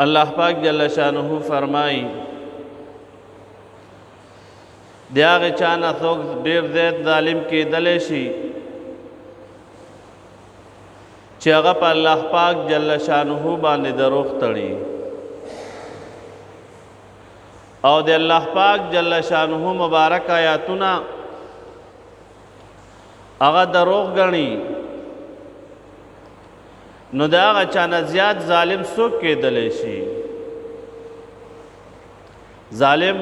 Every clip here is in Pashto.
اللہ پاک جل شانہ فرمائی د هغه چا نه څوک ډېر زیات ظالم کېدلی شي چې هغه په الله پاک جل شانه باندې دروغ تړي او د الله پاک جل شانه مبارک آیاتونه هغه دروغ ګڼي نو د هغه چا نه زیات ظالم څوک کېدلی شي ظالم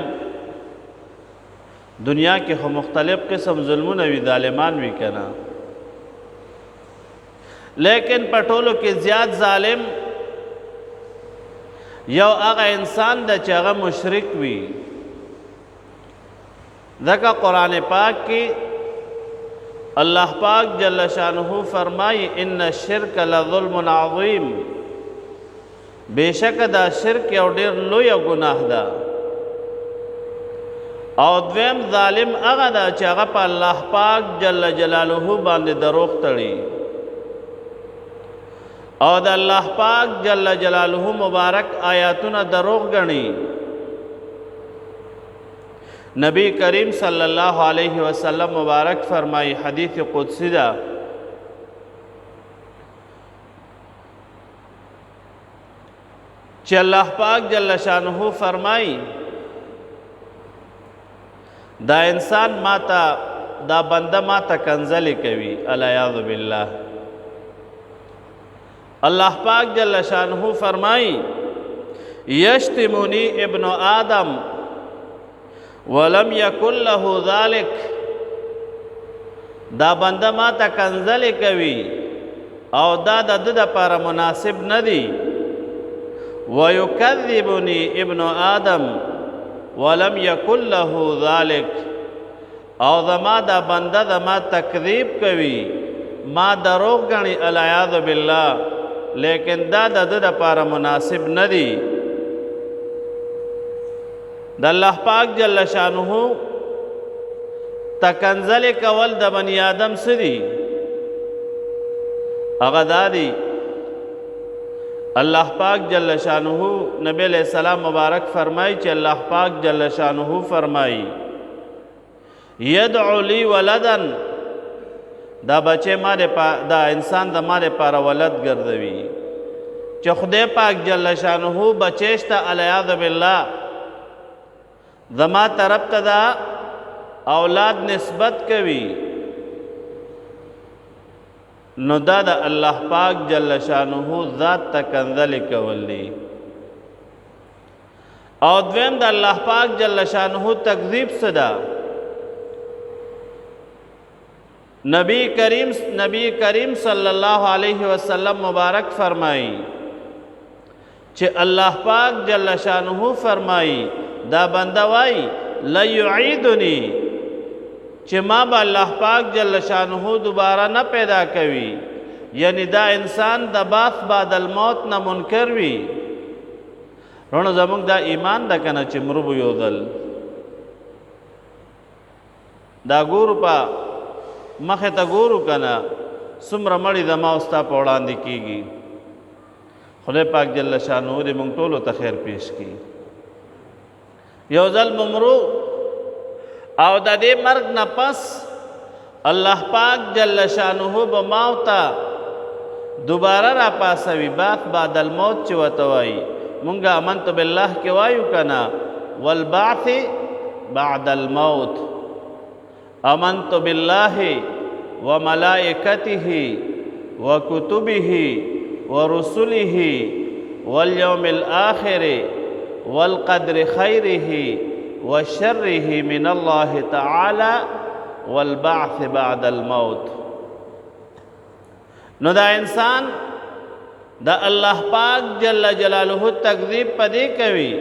دنیا کې خو مختلف قسم ظلمونه وي ظالمان وي کنه لیکن پټولو کې زیات ظالم یو هغه انسان د چې هغه مشرک وي ځکه قرآن پاک کې الله پاک جل شانه فرمایي ان الشرک لظلم عظیم بېشکه دا شرک یو ډېر لوی ګناه ده او دویم ظالم هغه ده چې هغه په الله پاک جل جلاله باندې دروغ تړي او د الله پاک جل جلاله مبارک آیاتونه دروغ ګڼي نبی کریم صلی الله علیه وسلم مبارک فرمائی حدیث قدسی ده چې الله پاک جل شانه فرمائی دا انسان ماتا دا بنده ماتا کنزلی کوي العیاذ بالله اللہ پاک جل شانہ فرمائی یشتمونی ابن آدم ولم یکن له ذالک دا بنده ماتا کنزلی کوي او دا د پاره مناسب ندی ویکذبنی ابن آدم ولم یکن له ذالک او زما دا بنده زما تکذیب کوي ما دروغ ګڼي العیاذ بالله لیکن دا د پاره مناسب ندی د الله پاک جل شانه تکنزل کول د بنی آدم سدي هغه دادی الله پاک جل شانه نبی علیہ السلام مبارک فرمائی چې الله پاک جل شانه فرمائی یدعو لی ولدن دا بچه دا انسان دا مال پاره ولد ګرځوي چې خدای پاک جل شانه بچیشته العیاذ بالله زما طرف ته دا اولاد نسبت کوي نو دا د الله پاک جل شانه ذات تکنزل کولی او دویم د الله پاک جل شانه تکذیب صدا نبی کریم صلی اللہ علیہ وسلم مبارک فرمائی چې الله پاک جل شانه فرمائی دا بنده وائی لیعیدنی چې ما با الله پاک جل شانه دوباره نه پیدا کوي یعنی دا انسان د بعث بعد الموت نه منکر وي رونو زمونږ دا ایمان ده کنه چې مرو یو ځل دا ګورو په مخه ته ګورو کنه څومره مړي زما او ستا په وړاندې کېږي خدای پاک جل شانه دې موږ ټولو ته خیر پیش کړي یو ځل مرو او د دې مرګ نه پس الله پاک جل شانه به ما او ته دوباره را پاسوي بعد الموت چې ورته وایي مونږ آمنت بالله کې وایو کنه والبعث بعد الموت آمنت بالله وملائكته وكتبه ورسله واليوم الآخر والقدر خيره وشره من الله تعالى والبعث بعد الموت نو دا انسان دا الله پاک جل جلاله تکذیب پدې کوي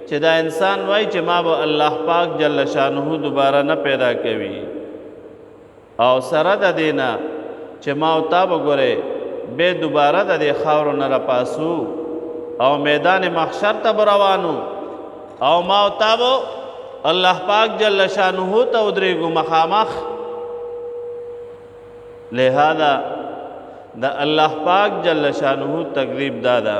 چې دا انسان وای چې ما به الله پاک جل شانه دوباره نه پیدا کوي او سره د دینا چې ما او تا وګوره به دوباره د خاورو نه را پاسو او میدان محشر ته روانو او ما او تا الله پاک جل شانه ته ودرېږو مخامخ لہذا دا الله پاک جل شانه تکذیب دادا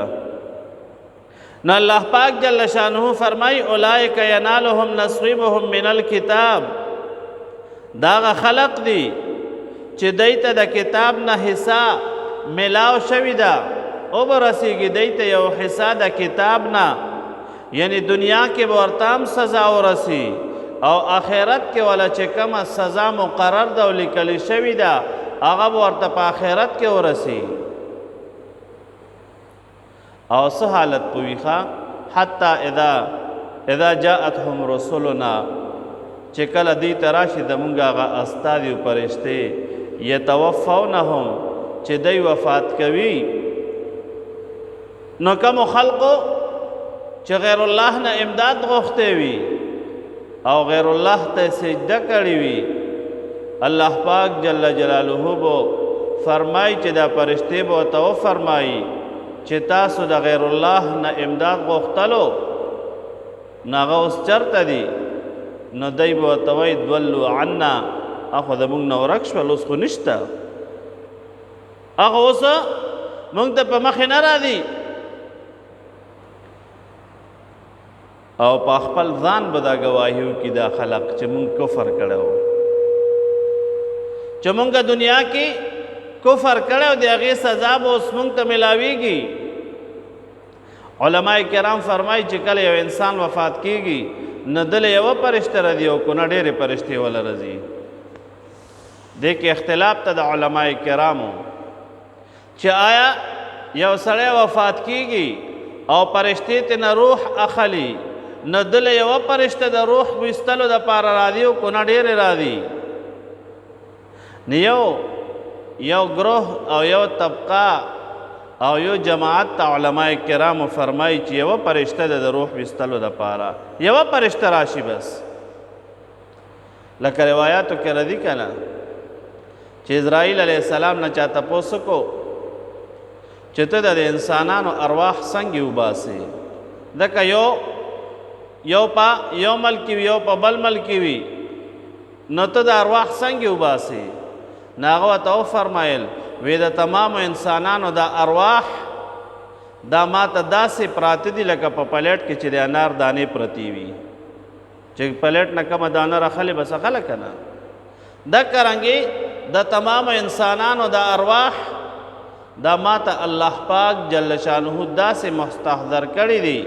نو الله پاک جل شانه فرمای اولئک ینالهم نصیبهم من الکتاب، داغه خلق دی چې دیته د کتاب نه حصہ ملاو شوی دا او برسیږي دیته یو حصہ د کتاب نه، یعنی دنیا کې به ورتام سزا ورسی او آخرت کې ولا چې کومه سزا مقرر ده او لیکل شوی ده هغه به ورته په آخرت کې ورسی. او څه حالت پویخه حتی اذا جاءتهم رسلنا، چې کله دی تراشي د مونږ هغه استاد او فرشته یتوفونهم چې دی وفات کوي، نو کوم خلقو چې غیر الله نه امداد غوښته وي او غیر الله ته سجده کړې وي، الله پاک جل جلاله بو فرمای چې دا فرشته بو تو فرمای چې تاسو د غیر الله نه امداد غوښتلو ناغه اوس چرته دي، نو دای بو توي دولو عنا اخو د مونږ نو رکش ولوس خو نشته، هغه اوس مونږ ته په مخ نه را دي او په خپل ځان به دا گواهیو کې دا خلق چې مونږ کفر کړو، چې مونږ دنیا کې کفر کړو د هغې سزا به اوس مونږ ته ملاویږي. علماء کرام فرمایي چې کله یو انسان وفات کیږي نه دله یوه فرشته راځي او که نه ډېرې فرشتې وله راځي. دې کې اختلاف ته د علماء کرامو چې آیا یو سړی وفات کیږي او فرشتې ترې نه روح اخلي نه دله یوه فرشته د روح ویستلو دپاره راځي او که نه ډېرې راځي، نو یو گروه او یو طبقه او یو جماعت ته علماء کرامو فرمایي چې یوه فرشته د روح ویستلو دپاره یوه فرشته راشي بس. لکه روایاتو کې راځي که نه چې اسرائیل علیه السلام نه چا تپوس وکړو چې ته د انسانانو ارواح څنګه وباسې، ځکه یو په یو ملک وي یو په بل ملک وي، نو ته د ارواح څنګه وباسې؟ نو هغه ورته وفرمایل وی د تمامو انسانانو دا ارواح دا ماته داسې پراته دي لکه په پلیټ کې چې د انار دانې پرتې وي، چې پلیټ نه کومه دانه راخلې بس اخله که نه، دکه رنګې د تمامو انسانانو دا ارواح دا ماته الله پاک جل شانه داسې مستحضر کړي دي،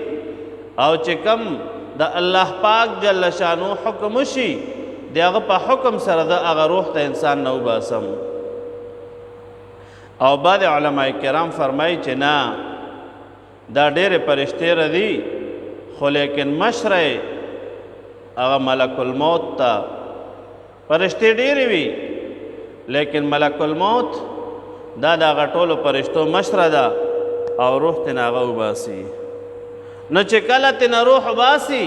او چې کم د الله پاک جل شانه حکم وشي د هغه په حکم سره د هغه روح ته انسان نه وباسم. او بعض علماء کرام فرمایي چې نه دا ډېرې فرشتې راځي خو لیکن مشره هغه ملک الموت ته فرشتې ډېرې وي لیکن ملک الموت دا د هغه ټولو فرشتو مشره ده او روح ترې نه هغه وباسي. نو چې کله ترې نه روح وباسي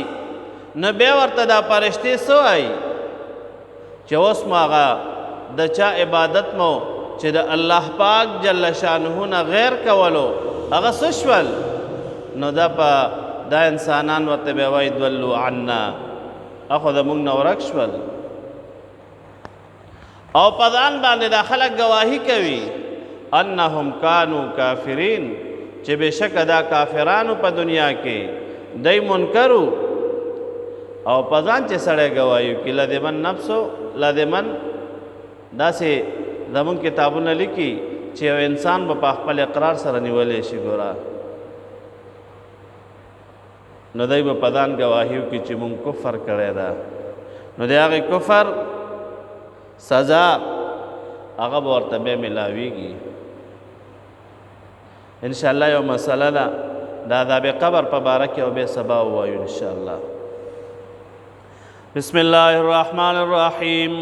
نو بیا ورته دا فرشتې څه وایي چې اوس مو هغه د چا عبادت مو چې د الله پاک جل شانه نه غیر کولو هغه څه شول؟ نو دا انسانان ورته بیا وایي دولو عنا اخو د مونږ نه ورک شول. او په ځان باندې دا خلک ګواهي کوي انهم کانوا کافرین چې بېشکه دا کافرانو په دنیا کې دی منکرو. او په ځان چې سړی ګواهي وکړي لدمن نفسو لدمن داسې زمونږ کتابونه لیکي چې یو انسان به په خپل اقرار سره نیولی شي ګوره، نو دی به په ځان ګواهي وکړي چې مونږ کفر کړی ده، نو د هغې کفر سزا هغه به ورته بیا میلاویږي. انشاءالله یو مسله ده د عذاب قبر په باره کې او بیا سبا ووایو انشاءالله. بسم الله الرحمن الرحیم.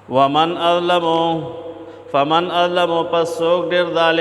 ومن اظلمو فمن اظلمو پس څوک ډېر ظالم